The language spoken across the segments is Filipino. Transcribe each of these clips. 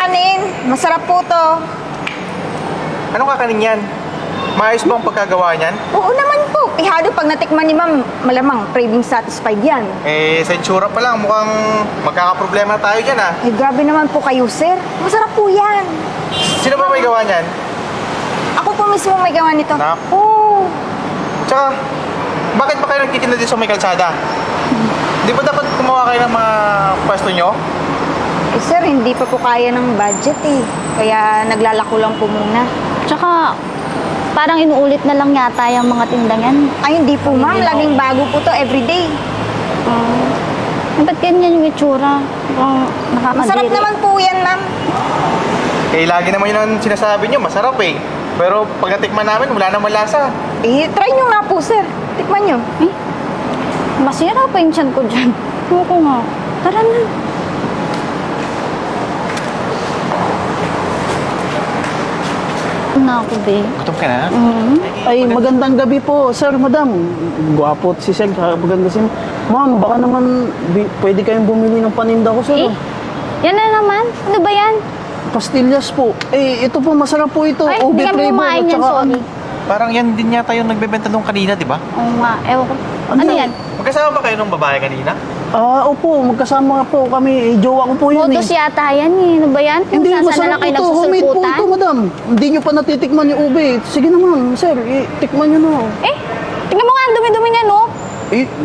kakanin. Masarap po to. Anong kakanin yan? Maayos ba ang pagkagawa niyan? Oo naman po. Ihado pag natikman ni ma'am, malamang craving satisfied yan. Sa itsura pa lang, mukhang magkakaproblema tayo dyan ah. Ay, grabe naman po kayo, sir. Masarap po yan. Sino ba may gawa niyan? Ako po mismo may gawa nito. Naku. Tsaka, bakit ba kayo nagtitinda dito sa may kalsada? Di ba dapat gumawa kayo ng mga pwesto nyo? Eh, sir, hindi pa po kaya ng budget eh. Kaya naglalako lang po muna. Tsaka, parang inuulit na lang yata yung mga tindang yan. Ay, hindi po, ma'am. Laging bago po to everyday. Ba't ganyan yung itsura? Nakakadiri. Masarap naman po yan, ma'am. Lagi naman yun ang sinasabi nyo, masarap eh. Pero pag natikman namin, wala naman lasa. Try nyo nga po, sir. Tikman nyo. Masira pa yung tiyan ko dyan. Oo nga. Tara na. Na ako, be. Gutom ka na? Ay, magandang gabi po, sir, madam. Gwapo si sir, maganda si ma'am. Baka naman pwede kayong bumili ng paninda ko, sir. Yan na naman. Ano ba yan? Pastillas po. Ito po, masarap po ito. Ay, Ube hindi kami flavor kumain at yan, saka sorry. Parang yan din yata yung nagbebenta nung kanina, di ba? Oo nga. Ewan ko. Ano yan? Magkasama ba kayo nung babae kanina? Opo, magkasama po kami. Jowa ko po yun Photos yata yan eh. Ano ba yan? Kung Hindi, saan na masarap lang kayo ito. Homemade po nagsusulputan? ito, madam. Hindi nyo pa natitikman yung ube. Sige naman, sir, tikman nyo na. Tingnan mo nga, ang dumi-dumi niya, no?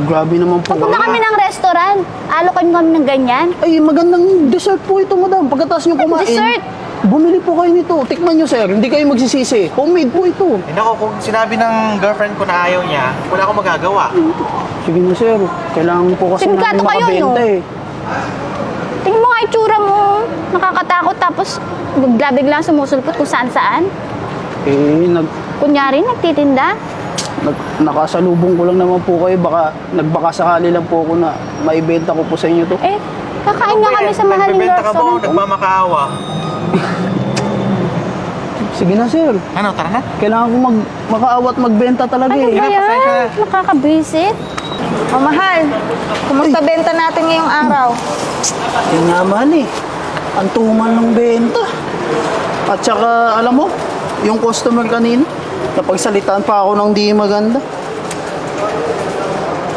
Grabe naman po. Pagpunta kami ng restaurant, alokan kami ng ganyan. Ay, magandang dessert po ito, madam. Pagkatapos nyo kumain, dessert? bumili po kayo nito. Tikman nyo, sir. Hindi kayo magsisisi. Homemade po ito. Nako, kung sinabi ng girlfriend ko na ayaw niya, wala akong magagawa. Sige na, sir. Kailangan po kasi Sindikato namin kayo, makabenta no? eh. Tingnan mo nga itsura mo. Nakakatakot tapos bigla-bigla sumusulpot kung saan-saan. Kunyari, nagtitinda. Nakasalubong ko lang naman po kayo. Baka nagbakasakali lang po ako na maibenta ko po sa inyo to. Kakain nga kami sa mahaling Nagbebenta ka ba o restaurant. nagmamakaawa? Sige na, sir. Ano, tara na? Kailangan ko makaawat magbenta talaga Ano eh. ba pasensya yan? na. Nakakabwisit. O, mahal. Kumusta benta natin ngayong araw? Yun nga, mahal eh. Ang tumal ng benta. At saka, alam mo, yung customer kanina, napagsalitaan pa ako ng di maganda.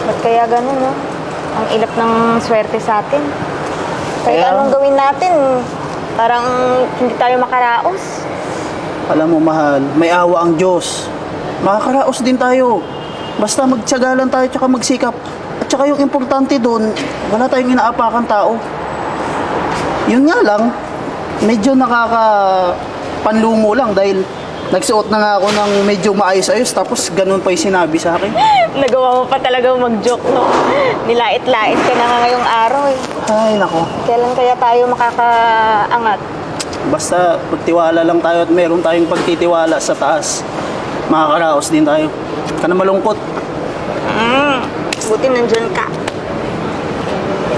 Ba't kaya ganun, no? Ang ilap ng swerte sa atin. Kahit Kaya- anong gawin natin, parang hindi tayo makaraos. Alam mo, mahal, may awa ang Diyos. Makakaraos din tayo. Basta magtiyaga lang tayo tsaka magsikap. At saka yung importante doon, wala tayong inaapakan tao. Yun nga lang, medyo nakakapanlumo lang dahil nagsuot na nga ako ng medyo maayos-ayos tapos ganun pa yung sinabi sa akin. Nagawa mo pa talaga mag-joke, no? Nilait-lait ka na nga ngayong araw, eh. Ay, nako. Kailan kaya tayo makakaangat? Basta pagtiwala lang tayo at meron tayong pagtitiwala sa taas. Makakaraos din tayo. Ka na malungkot. Buti nandyan ka.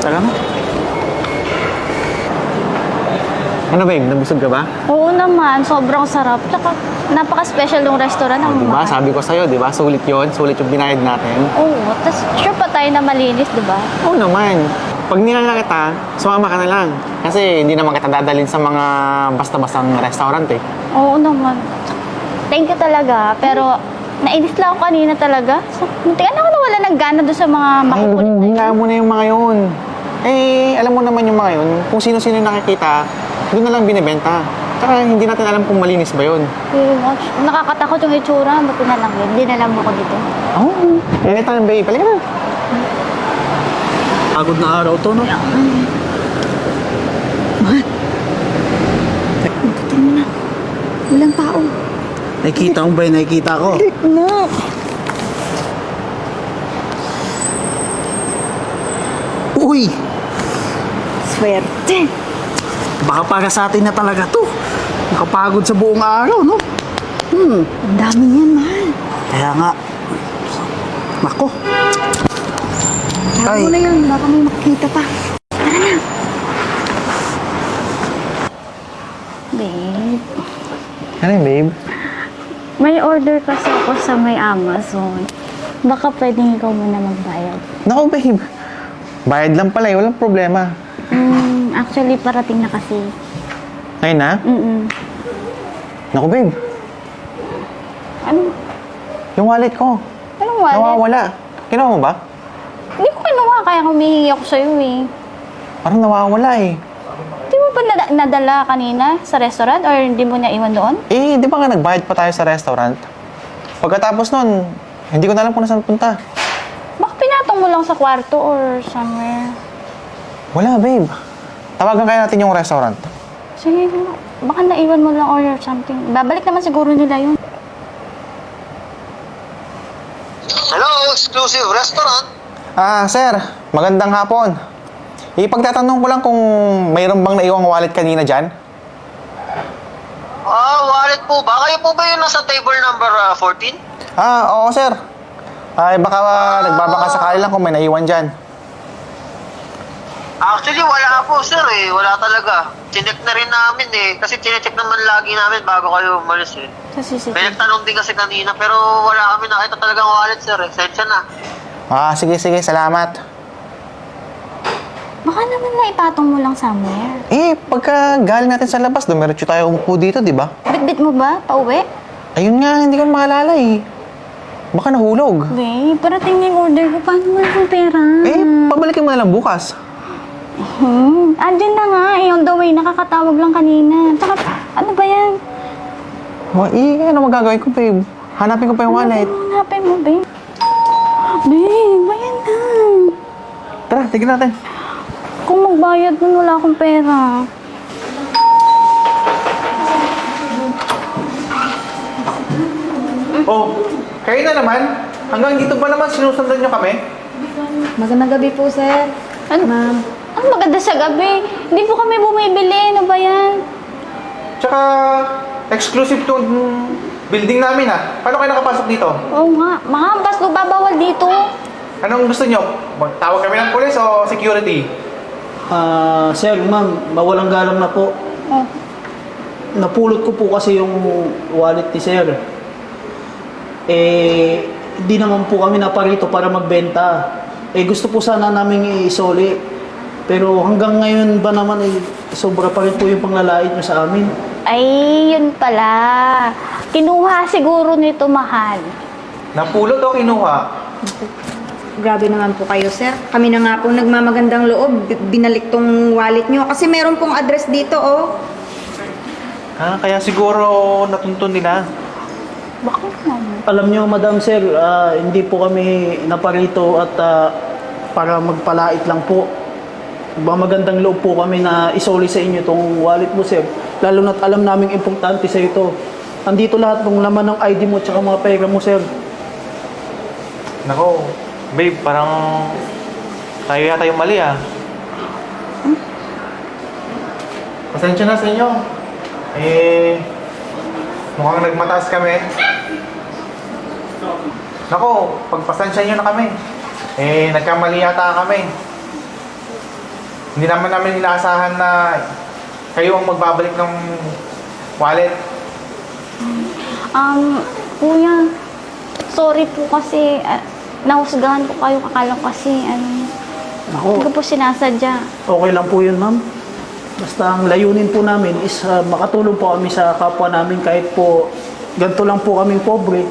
Tara na. Ano babe, nabusog ka ba? Oo naman, sobrang sarap. Tsaka napaka-special ng restaurant. Ang Diba? mahal. Sabi ko sa'yo, diba? Sulit yun. Sulit yung binayad natin. Oo, tas sure pa tayo na malinis, di ba? Oo naman. Pag nilala kita, sumama ka na lang. Kasi hindi naman kita dadalhin sa mga basta-bastang restaurant eh. Oo naman. Thank you talaga. Pero nainis lang ako kanina talaga. So, muntikan ako nawala ng gana doon sa mga makukulit na Hingaan mo na yung mga yun. Alam mo naman yung mga yun. Kung sino-sino yung nakikita, doon na lang binibenta. Tsaka hindi natin alam kung malinis ba yun. Nakakatakot yung itsura. Buti na lang yun. Hindi na lang ako dito. Oo. Anytime babe, palika na. Pagod na araw to, no? Walang tao. Nakikita mo ba yung nakikita ko? No. Uy! Swerte. Baka para sa atin na talaga to. Nakapagod sa buong araw, no? Ang dami niyan, mahal. Kaya nga. Nako. Tara mo na yun. Baka may makikita pa. Babe, Ano yun babe? may order kasi ako sa may Amazon. Baka pwedeng ikaw muna magbayad. Naku babe. Bayad lang pala eh, walang problema. Actually, parating na kasi. Ngayon na? Naku, babe. Ano? Yung wallet ko. Anong wallet? Nawawala. Kinuha mo ba? Hindi ko kinuha, kaya humihingi ako sa'yo eh. Parang nawawala eh. Di mo ba nadala kanina sa restaurant or hindi mo niya iwan doon? Eh, di ba nga nagbayad pa tayo sa restaurant? Pagkatapos nun, hindi ko na alam kung nasaan punta. Baka pinatong mo lang sa kwarto or somewhere. Wala, babe. Tawagan kaya natin yung restaurant. Sige, baka naiwan mo lang or something. Babalik naman siguro nila yun. Hello, exclusive restaurant. Sir, magandang hapon. Ipagtatanong ko lang kung mayroon bang naiwang wallet kanina dyan? Wallet po ba? Kayo po ba yung nasa table number 14? Oo, sir. Ay, baka nagbabaka sakali lang kung may naiwan dyan. Actually, wala po, sir eh. Wala talaga. Chinek na rin namin eh. Kasi chinecheck naman lagi namin bago kayo umalis eh. Sa CCTV. May nagtanong din kasi kanina pero wala kami nakita talagang wallet, sir eh. Sensya na. Sige, salamat. Baka naman naipatong mo lang somewhere. Eh, pagka galing natin sa labas, dumiretso tayo umupo dito, di ba? Bitbit mo ba? Pauwi? Ayun nga, hindi ko maalala eh. Baka nahulog. Babe, parating na yung order ko. Paano mo yung pera? Eh, pabalikin mo na lang bukas. Andyan na nga. On the way. Nakakatawag lang kanina. Tsaka, ano ba yan? Ano magagawin ko, babe? Hanapin ko pa yung wallet. Hanapin mo, babe. Babe, ayan na. Tara, tignan natin. Kung magbayad nun, wala akong pera. Oh, kayo na naman? Hanggang dito ba naman sinusundan nyo kami? Magandang gabi po, sir. Ano? Ma'am. Ang maganda sa gabi. Hindi po kami bumibili. Ano ba yan? Tsaka, exclusive to building namin Paano kayo nakapasok dito? Oo nga. Mga bas, babawal dito. Anong gusto nyo? Magtawag kami ng police o security? Sir, ma'am, mawalang galang na po. Oh. Napulot ko po kasi yung wallet ni sir. Hindi naman po kami naparito para magbenta. Gusto po sana namin isoli. Pero hanggang ngayon ba naman, sobra pa rin po yung panglalait nyo sa amin. Ay, yun pala. Kinuha siguro nito, mahal. Napulot o kinuha? Grabe naman po kayo, sir. Kami na nga po nagmamagandang loob. Binalik tong wallet nyo. Kasi meron pong address dito, oh. Kaya siguro natuntun nila. Bakit naman? Alam nyo, Madam Sir, hindi po kami naparito at para magpalait lang po. Magandang loob po kami na isoli sa inyo itong wallet mo, sir. Lalo na't alam naming importante sa ito. Andito lahat ng laman ng ID mo at mga pera mo, sir. Nako, babe, parang tayo yata yung mali Pasensya na sa inyo. Mukhang nagmataas kami. Nako, pagpasensya nyo na kami. Nagkamali yata kami. Hindi naman namin inaasahan na kayo ang magbabalik ng wallet. Kuya, sorry po kasi nahusgahan ko kayo, akala ko kasi Ako, hindi ko po sinasadya. okay lang po yun, ma'am. Basta ang layunin po namin is makatulong po kami sa kapwa namin kahit po ganito lang po kaming pobre.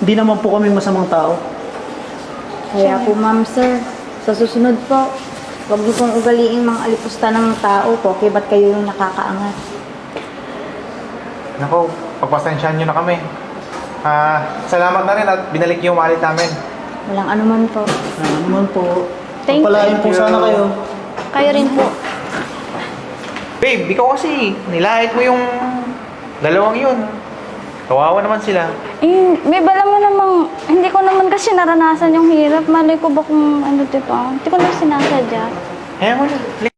Hindi naman po kami masamang tao. Kaya po, ma'am, sir. Sa susunod po, huwag niyo pong ugaliing mga alipusta ng tao po. Kaya ba't kayo yung nakakaangat? Nako, pagpasensyahan nyo na kami. Salamat na rin at binalik yung wallet namin. Walang anuman po. Ano naman po. Thank Pagpalain po you. sana kayo. Kayo rin po. Babe, ikaw kasi, nilait mo yung dalawang yun. Kawawa naman sila. Babe, alam mo namang, hindi ko naman kasi naranasan yung hirap. Malay ko ba kung ano, diba? Hindi ko na sinasadya. Kaya mo na,